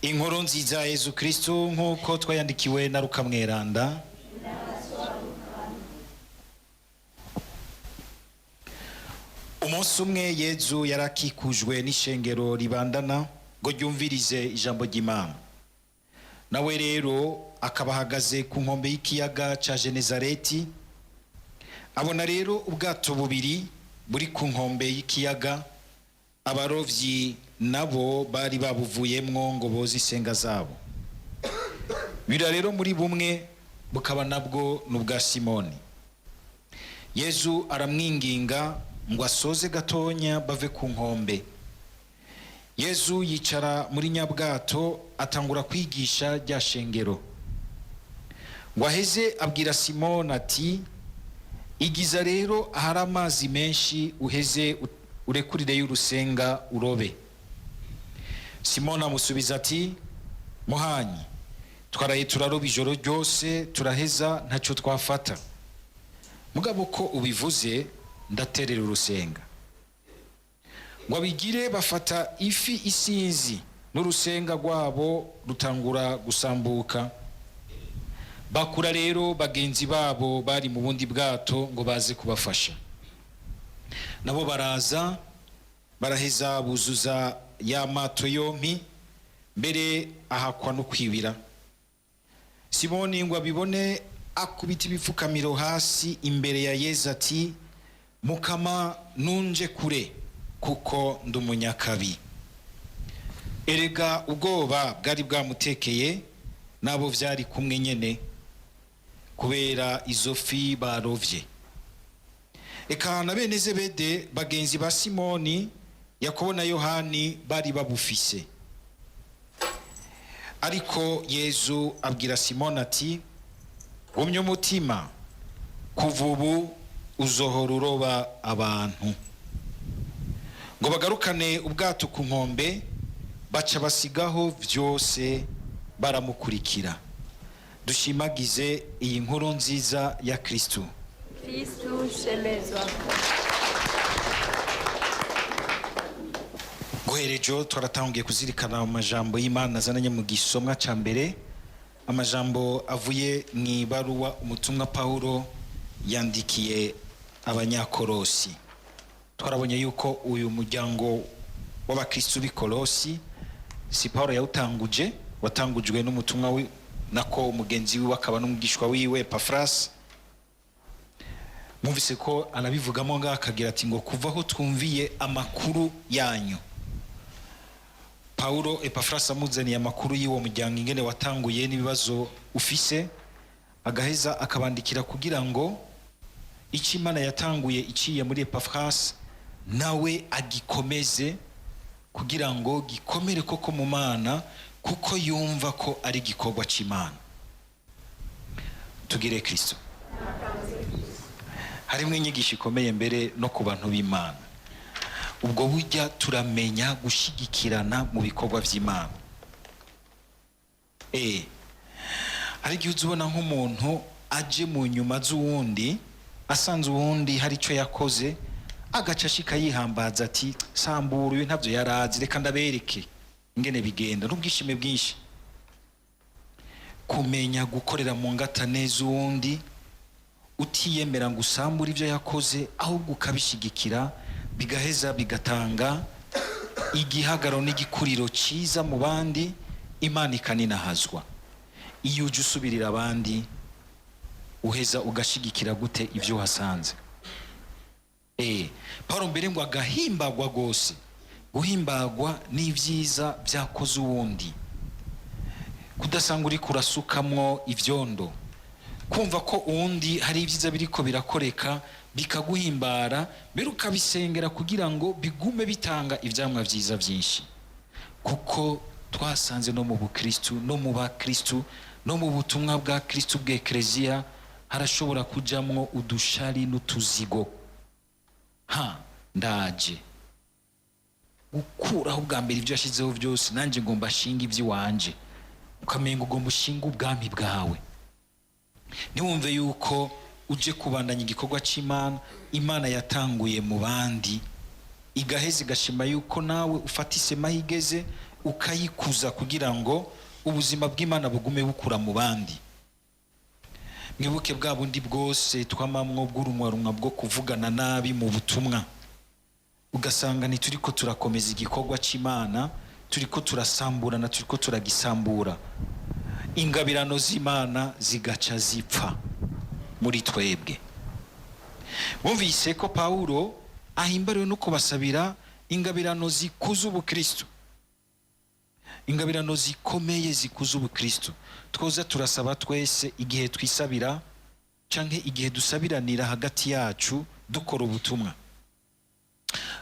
Inkuru nziza ya Yesu Kristo nk'uko twayandikiwe na Luka Mweranda. Umunsi umwe Yesu yarakikujwe n'ishengero ribandana ngo ryumvirize ijambo ry'Imana. Nawe rero akabahagaze ku nkombe y'ikiyaga ca Genezareti. Abona rero ubwato bubiri buri ku nkombe y'ikiyaga, abarovyi nabo bari babuvuyemwo ngo boze isenga zabo. Bira rero muri bumwe bukaba nabwo n'ubwa Simoni. Yesu aramwinginga ngo asoze gatonya bave ku nkombe. Yesu yicara muri nyabwato atangura kwigisha rya shengero. Ngo aheze abwira Simoni ati, igiza rero ahari amazi menshi uheze urekurire y'urusenga urobe. Simoni amusubiza ati, muhanyi, twaraye turaroba ijoro ryose turaheza ntacyo twafata. Mugabo ko ubivuze ndaterera urusenga. Ngo abigire bafata ifi isinzi n'urusenga rwabo rutangura gusambuka. Bakura rero bagenzi babo bari mu bundi bwato ngo baze kubafasha. Nabo baraza baraheza buzuza ya mato yompi, mbere ahakwa no kwibira. Simoni ngo abibone akubita ibipfukamiro hasi imbere ya Yesu ati, Mukama nunje kure kuko ndumunyakabi. Erega ubwoba bwari bwamutekeye nabo vyari kumwe nyene kubera izo fi barovye. Eka na bene Zebede bagenzi ba Simoni, Yakobo na Yohani bari babufise. Ariko Yesu abwira Simoni ati, gumya umutima, kuva ubu uzohora uroba abantu. Ngo bagarukane ubwato ku nkombe, baca basigaho vyose baramukurikira. Dushimagize iyi nkuru nziza ya Kristo. Kristo shemezwa. Guherejo twaratangiye kuzirikana amajambo y'Imana azananye mu gisomwa ca mbere, amajambo avuye mw'ibaruwa umutumwa Paulo yandikiye abanyakolosi. Twarabonye yuko uyu muryango w'abakristo b'Ikolosi si Paulo yawutanguje, watangujwe n'umutumwa nako umugenzi wiwe akaba n'umugishwa wiwe Epafras. Mwumvise ko anabivugamo ngaho akagira ati ngo kuvaho twumviye amakuru yanyu. Paulo Epafras amuzaniye amakuru y'uwo muryango ingene watanguye n'ibibazo ufise, agaheza akabandikira kugira ngo ico Imana yatanguye iciye muri Epafras nawe agikomeze, kugira ngo gikomere koko mu Mana, kuko yumva ko ari gikorwa c'Imana. Tugire Kristo. Harimwe inyigisho ikomeye mbere no ku bantu b'Imana. Ubwo burya turamenya gushigikirana mu bikorwa vy'Imana. Hari igihe uzubona nk'umuntu aje mu nyuma z'uwundi, asanze uwundi hari ico yakoze, agaca ashika yihambaza ati, sambura uyu ntavyo yarazi, reka ndabereke ingene bigenda. N'ubwishime bwinshi. Kumenya gukorera mu ngata neza uwundi, utiyemera ngo usambure ivyo yakoze, ahubwo ukabishigikira, bigaheza bigatanga igihagaro n'igikuriro ciza mu bandi, Imana ikaninahazwa. Iyo uje usubirira abandi, uheza ugashigikira gute ivyo hasanze. Paulo mbere ngo agahimbagwa gose. Guhimbagwa n'ivyiza vyakoze uwundi. Kudasanga uri kurasukamwo ivyondo. Kumva ko uwundi hari ivyiza biriko birakoreka, bikaguhimbara, mbere ukabisengera kugira ngo bigume bitanga ivyamwa vyiza vyinshi. Kuko twasanze no mu Bukristu, no mu bakristu, no mu butumwa bwa Kristu bw'Ekleziya harashobora kujamwo udushari n'utuzigo. Ndaje gukuraho bwa mbere ivyo yashizeho vyose, nanje ngomba shinga ivy'iwanje. Ukamenga ugomba ushinga ubwami bwawe. Niwumve yuko uje kubandanya igikorwa c'Imana, Imana yatanguye mu bandi, igaheza igashima yuko nawe ufata isema higeze, ukayikuza kugira ngo ubuzima bw'Imana bugume bukura mu bandi. Mwibuke bwa bundi bwose twamamwo bw'urunwa bwo kuvugana nabi mu butumwa, ugasanga ni turiko turakomeza igikorwa c'Imana, turiko turasamburana, turiko turagisambura, ingabirano z'Imana zigaca zipfa muri twebwe. Bumvise ko Pawulo ahimbariwe no kubasabira ingabirano zikuza ubukristo, ingabirano zikomeye zikuza ubukristo. Twoza turasaba twese igihe twisabira canke igihe dusabiranira hagati yacu dukora ubutumwa,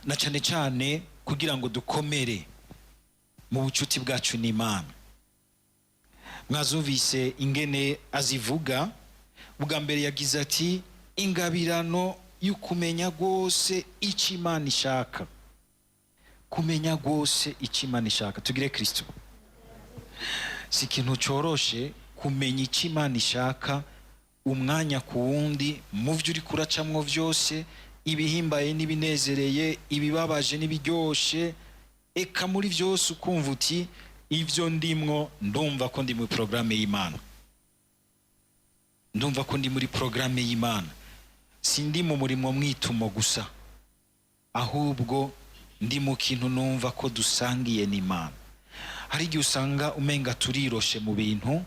na cane cane kugira ngo dukomere mu bucuti bwacu n'Imana. Mwazumvise ingene azivuga. Bwa mbere yagize ati ingabirano y'ukumenya rwose icyo Imana ishaka, kumenya rwose icyo Imana ishaka. Tugire Kristo. Si ikintu coroshe kumenya icyo Imana ishaka umwanya ku wundi, mu byo uri kuracamwo byose, ibihimbaye n'ibinezereye, ibibabaje n'ibiryoshe, eka muri byose ukumva uti ivyo ndimwo ndumva ko ndi muri programme y'Imana, ndumva ko ndi muri programme y'Imana, sindi mu murimo mwitumo gusa, ahubwo ndi mu kintu numva ko dusangiye n'Imana. Hari igihe usanga umenga turiroshe mu bintu,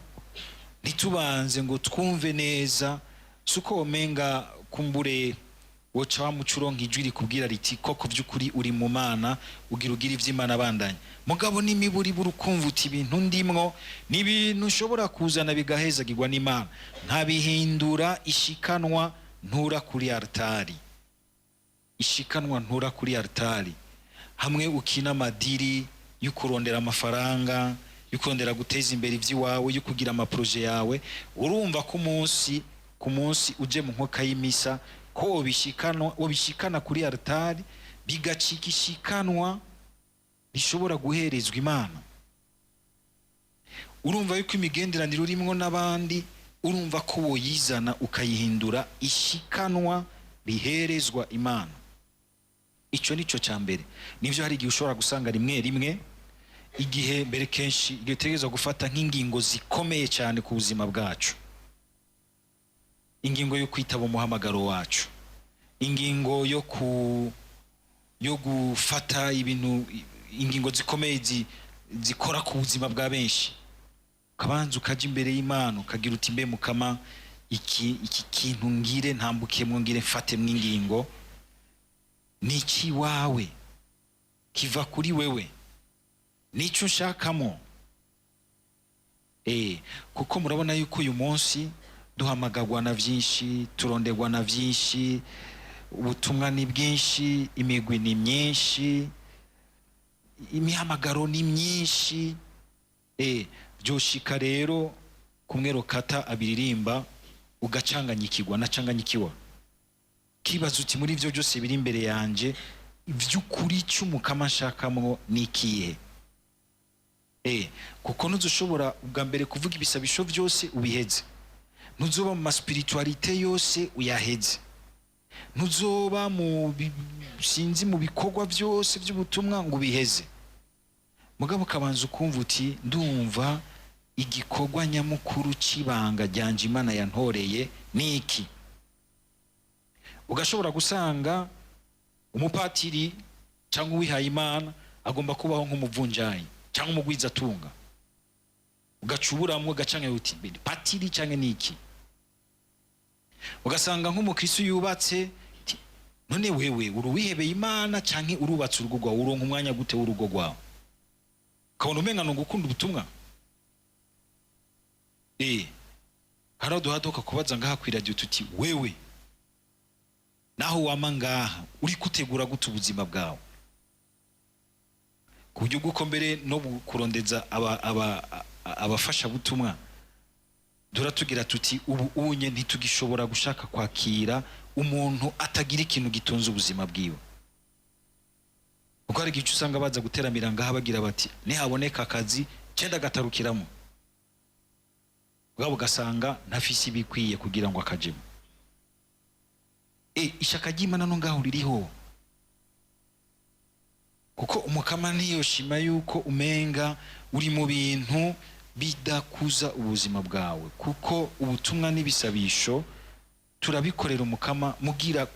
ntitubanze ngo twumve neza, suko umenga kumbure woca wamucuronka ijwi rikubwira riti koko by'ukuri uri mu Mana, ugira ivy'Imana bandanye. Mugabo n'imiburi burukumva uti ibintu ndimwo ni ibintu ushobora kuzana bigahezagirwa n'Imana, ntabihindura ishikanwa ntura kuri altari, ishikanwa ntura kuri altari. Hamwe ukina amadiri y'ukurondera amafaranga, y'ukurondera guteza imbere ivy'iwawe, y'ukugira amaproje yawe, urumva ko ku munsi uje mu nkoka y'imisa ko ubishikana kuri altari bigacika ishikanwa rishobora guherezwa Imana. Urumva yuko imigenderanire urimwo n'abandi, urumva ko woyizana ukayihindura ishikanwa riherezwa Imana. Ico nico ca mbere. Nivyo hari igihe ushobora gusanga rimwe igihe mbere kenshi igihe utegerezwa gufata nk'ingingo zikomeye cyane ku buzima bwacu, ingingo yo kwitaba umuhamagaro wacu, ingingo yo gufata ibintu, ingingo zikomeye zikora ku buzima bwa benshi, ukabanza ukaja imbere y'Imana ukagira uti mbe Mukama, iki kintu ngire ntambukemwo, ngire mfate mw'ingingo, niki wawe kiva kuri wewe, nico nshakamo. Kuko murabona yuko uyu munsi duhamagagwa na vyinshi, turonderwa na vyinshi, ubutumwa ni bwinshi, imigwi ni myinshi, imihamagaro ni myinshi. Byoshika rero kumwe Rokata abiririmba ugacanganyikirwa, nacanganyikiwa, kibaza uti muri ivyo byose biri imbere yanje ivy'ukuri cy'Umukama nshakamo nikihe? Kuko ntuzoshobora ubwa mbere kuvuga ibisabisho byose ubiheze, ntuzoba mu spiritualite yose uyaheze, ntuzoba sinzi mu bikorwa byose by'ubutumwa ngo ubiheze. Mugabo kabanza ukumva uti ndumva igikorwa nyamukuru c'ibanga ryanje Imana yantoreye niki. Ugashobora gusanga umupatiri cyangwa uwihaye Imana agomba kubaho nk'umuvunjayi cyangwa umugwiza atunga, ugacuburamwe gacanga uti patiri cyangwa niki. Ugasanga nk'umukristo yubatse, none wewe uruwihebeye Imana cyangwa urubatse urugo rwawe, uronka umwanya gute w'urugo rwawe? Kabona umenga no gukunda ubutumwa. Hano duhadoka kubaza ngaha kwiradio tuti wewe naho wama ngaha uri kutegura gute ubuzima bwawe, kuburyo bw'uko mbere no kurondeza abafasha butumwa duratugira tuti ubu unye ntitugishobora gushaka kwakira umuntu atagira ikintu gitunze ubuzima bwiwe. Uko ari gicu usanga baza guteramira ngaha bagira bati nihaboneka akazi cenda gatarukiramo, ubwo ugasanga ntafisi bikwiye kugira ngo akajemo. Ishaka ry'Imana no ngaho ririho. kuko umukama ntiyoshima yuko umenga uri mu bintu bidakuza ubuzima bwawe, kuko ubutumwa n'ibisabisho turabikorera umukama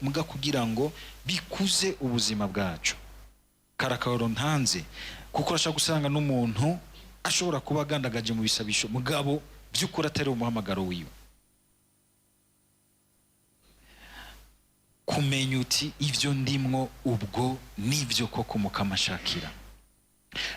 muga kugira ngo bikuze ubuzima bwacu. Karakaro ntanze, kuko urashaka gusanga n'umuntu ashobora kuba agandagaje mu bisabisho mugabo by'ukuri atari umuhamagaro wiwe. Kumenya uti ivyo ndimwo ubwo nivyo koko umukama ashakira.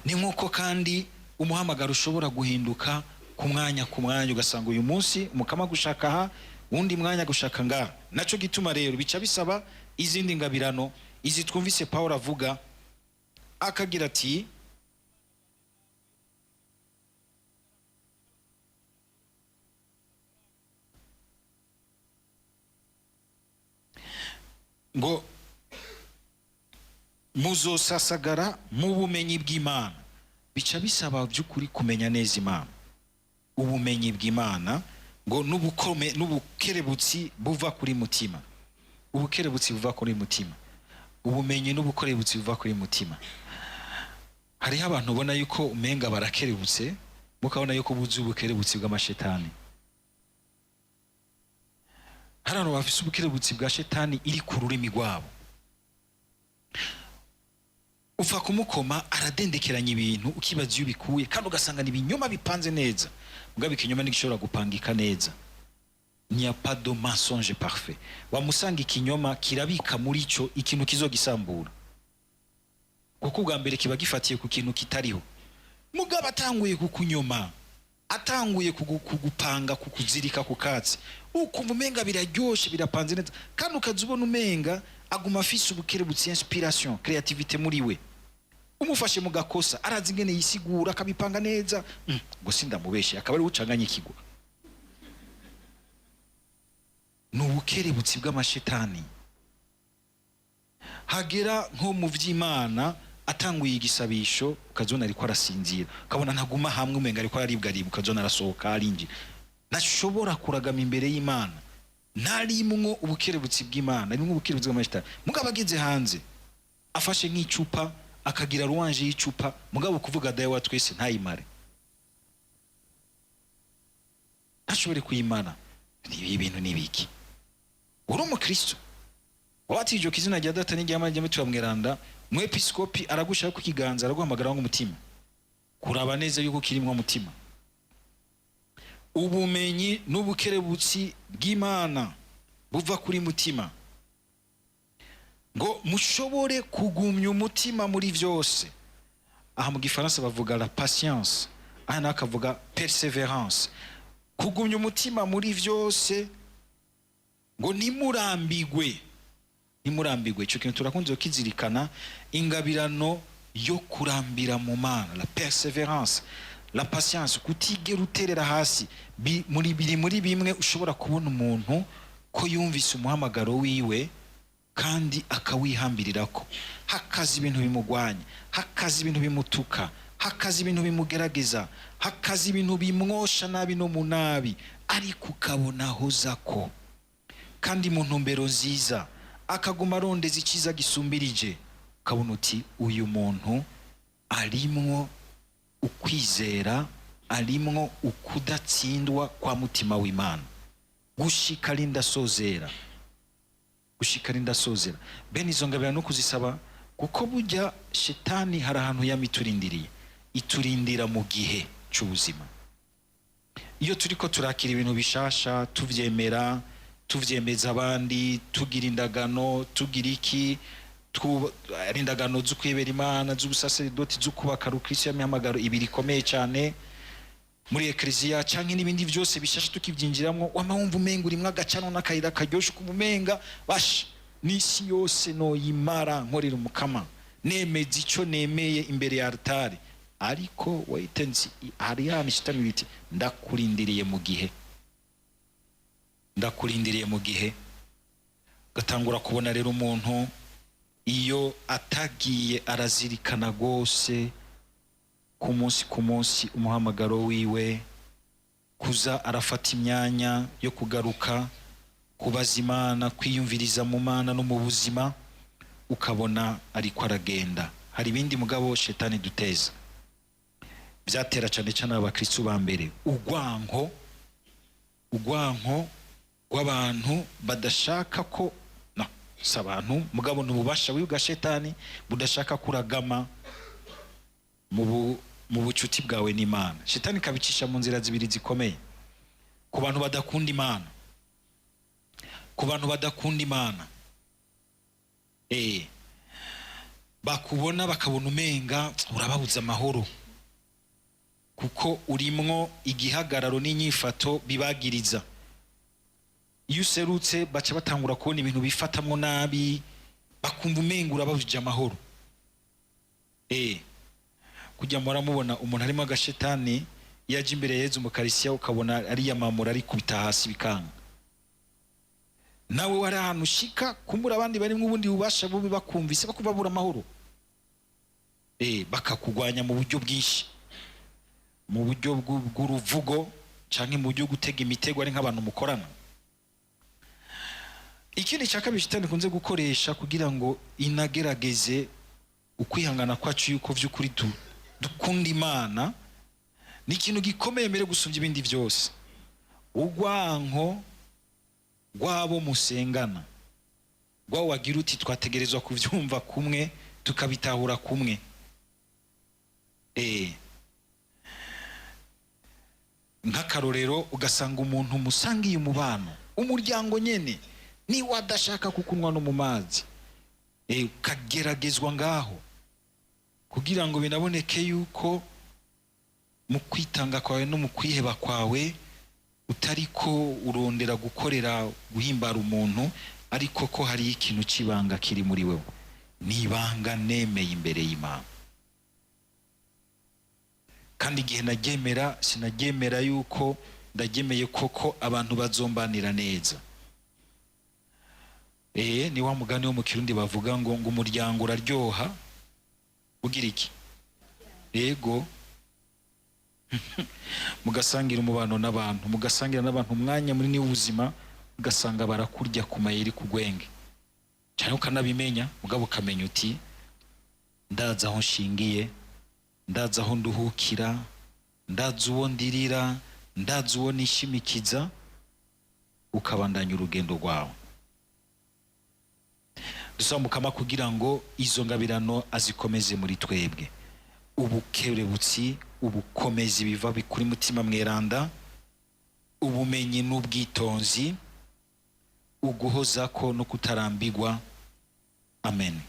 Ni nkuko kandi umuhamagaro ushobora guhinduka ku mwanya ugasanga uyu munsi umukama gushaka aha, undi mwanya gushaka ngaha. Naco gituma rero bica bisaba izindi ngabirano, izi twumvise Paulo avuga akagira ati ngo muzosasagara mu bumenyi bw'Imana. Bica bisaba by'ukuri kumenya neza Imana, ubumenyi bw'Imana, ngo n'ubukerebutsi buva kuri mutima, ubukerebutsi buva kuri mutima, ubumenyi n'ubukerebutsi buva kuri mutima. Hariho abantu ubona yuko umenga barakerebutse, mukabona yuko buzi ubukerebutsi bw'amashetani. Hari abantu bafise ubukerebutsi bwa shetani iri ku rurimi rwabo. Ufa kumukoma aradendekeranya ibintu ukibaza iyo bikuye, kandi ugasanga n'ibinyoma bipanze neza, mugabe ikinyoma nigishobora gupangika neza. N'y a pas de mensonge parfait. Wamusanga ikinyoma kirabika muri cyo ikintu kizogisambura, kuko ubwa mbere kiba gifatiye ku kintu kitariho. Mugabo atanguye kukunyoma, atanguye kugupanga, kukuzirika ku katsi, ukumva umenga biraryoshe birapanze neza, kandi ukazubona umenga aguma afise ubukerebutsi, inspiration, creativité muri we. Umufashe mu gakosa arazi ingene yisigura akabipanga neza, ngo sindamubeshe akaba ari ucanganye ikigo. N'ubukerebutsi bw'amashetani. Hagera nko mu vy'Imana atanguye igisabisho ukazona ariko arasinzira, ukabona ntaguma hamwe umenga ariko araribwa, ukazona arasohoka arinjira. Nashobora kuragama imbere y'Imana narimwo ubukerebutsi bw'Imana, narimwo ubukerebutsi bw'amashetani. Mugabo ageze hanze afashe nk'icupa akagira ruwanje y'icupa, mugabo kuvuga daye wa twese ntayimare, ntashobore kuyimana. Ibi bintu nibiki? Uri umukristo wabatijwe kizina rya Data n'irya Mwana n'irya Mutima Mweranda, mu episkopi aragushaka ku kiganza, araguhamagara ngo mutima kuraba neza yuko kirimwo mutima. Ubumenyi n'ubukerebutsi bw'Imana buva kuri mutima, ngo mushobore kugumya umutima muri vyose. Aha mu gifaransa bavuga la patience, aha nakavuga perseverance. Kugumya umutima muri vyose, ngo nimurambigwe. Ico kintu turakunze kizirikana, ingabirano yo kurambira mu Mana, la perseverance, la patience, kutigera uterera hasi. Muri bimwe ushobora kubona umuntu ko yumvise umuhamagaro wiwe kandi akawihambirirako, hakaza ibintu bimugwanya, hakaza ibintu bimutuka, hakaza ibintu bimugerageza, hakaza ibintu bimwosha nabi no munabi, ariko ukabona hozako kandi mu ntumbero nziza, akaguma arondeza iciza gisumbirije. Ukabona uti uyu muntu arimwo ukwizera, arimwo ukudatsindwa kwa mutima w'Imana, gushika rinda sozera. Bene izo ngabira no kuzisaba, kuko burya shetani hari ahantu yamiturindiriye, iturindira mu gihe cy'ubuzima. Iyo turiko turakira ibintu bishasha, tuvyemera, tuvyemeza abandi, tugira indagano, tugira iki, indagano zo kwibera Imana, z'ubusaserdoti, zo kubaka rukristo y'amihamagaro ibiri ikomeye cyane muri ekleziya, canke n'ibindi vyose bishasha tukivyinjiramwo, wamawumva umenga urimwo agacano n'akayira karyoshe, kumumenga basha n'isi yose no yimara nkorera umukama, nemeza ico nemeye imbere ya altare. Ariko waitenzi hari yanishitami biti ndakurindiriye mu gihe. Gatangura kubona rero umuntu iyo atagiye arazirikana gose ku munsi umuhamagaro wiwe, kuza arafata imyanya yo kugaruka kubaza Imana, kwiyumviriza mu Mana no mu buzima, ukabona ariko aragenda hari ibindi mugabo shetani duteza byatera cyane cyane abakristo ba mbere, ugwanko rw'abantu badashaka ko abantu mugabo n'ububasha bwa shetani budashaka kuragama mu bucuti bwawe n'Imana. Shetani kabicisha mu nzira zibiri zikomeye. Ku bantu badakunda Imana, bakubona bakabona umenga urababuza amahoro, kuko urimwo igihagararo n'inyifato bibagiriza. Iyo userutse baca batangura kubona ibintu bifatamwo nabi, bakumva umenga urababuje amahoro. Kujya muramubona umuntu harimo agashetani yaje imbere ya Yezu mu karisiya, ukabona ari yamamura ari kubita hasi bikanga. Nawe wari ahantu ushika kumbura abandi bari nk'ubundi bubasha bubi, bakumvise bakubabura amahoro, bakakugwanya mu buryo bwinshi, mu buryo bw'uruvugo canke mu buryo gutega imitego ari nk'abantu mukorana. Ikindi cya kabiri shetani kunze gukoresha kugira ngo inagerageze ukwihangana kwacu yuko vy'ukuri dukunda Imana, ni ikintu gikomeye mbere gusumvya ibindi byose. Ugwanko rwabo musengana, rwawo wagira uti twategerezwa kuvyumva kumwe tukabitahura kumwe. Nk'akarorero ugasanga umuntu musangiye umubano, umuryango nyene ni wadashaka kukunwa no mu mazi, ukageragezwa ngaho kugira ngo binaboneke yuko mu kwitanga kwawe no mu kwiheba kwawe utariko urondera gukorera guhimbara umuntu, ariko ko hari ikintu c'ibanga kiri muri wewe, nibanga nemeye imbere y'Imana. Kandi igihe nagemera sinagemera yuko ndagemeye koko abantu bazombanira neza. Ni wa mugani wo mu Kirundi bavuga ngo umuryango uraryoha ugira iki? Yego. Mugasangira umubano n'abantu, mugasangira n'abantu umwanya munini w'ubuzima, ugasanga barakurya ku mayeri kugwenge cyane, ukanabimenya mugabo ukamenya uti ndaza aho nshingiye, ndaza aho nduhukira, ndaza uwo ndirira, ndaza uwo nishimikiza, ukabandanya urugendo rwawe. Dusaba Mukama kugira ngo izo ngabirano azikomeze muri twebwe, ubukerebutsi, ubukomezi biva bikuri mutima mweranda, ubumenyi n'ubwitonzi, uguhoza ko no kutarambirwa. Amen.